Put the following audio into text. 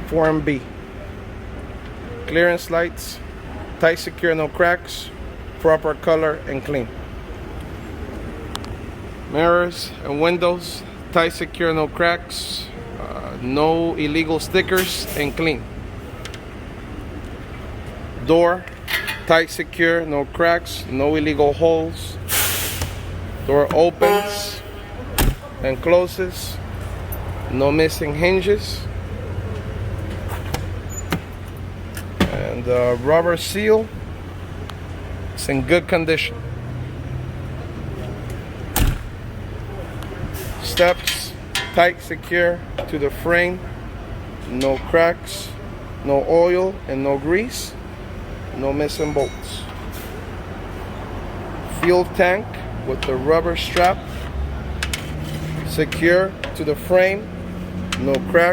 Form B. Clearance lights, tight, secure, no cracks, proper color and clean. Mirrors and windows, tight, secure, no cracks, no illegal stickers, and clean. Door, tight, secure, no cracks, no illegal holes. Door opens and closes, no missing hinges. And the rubber seal is in good condition. Steps, tight, secure to the frame, no cracks, no oil and no grease, no missing bolts. Fuel tank with the rubber strap, secure to the frame, no cracks.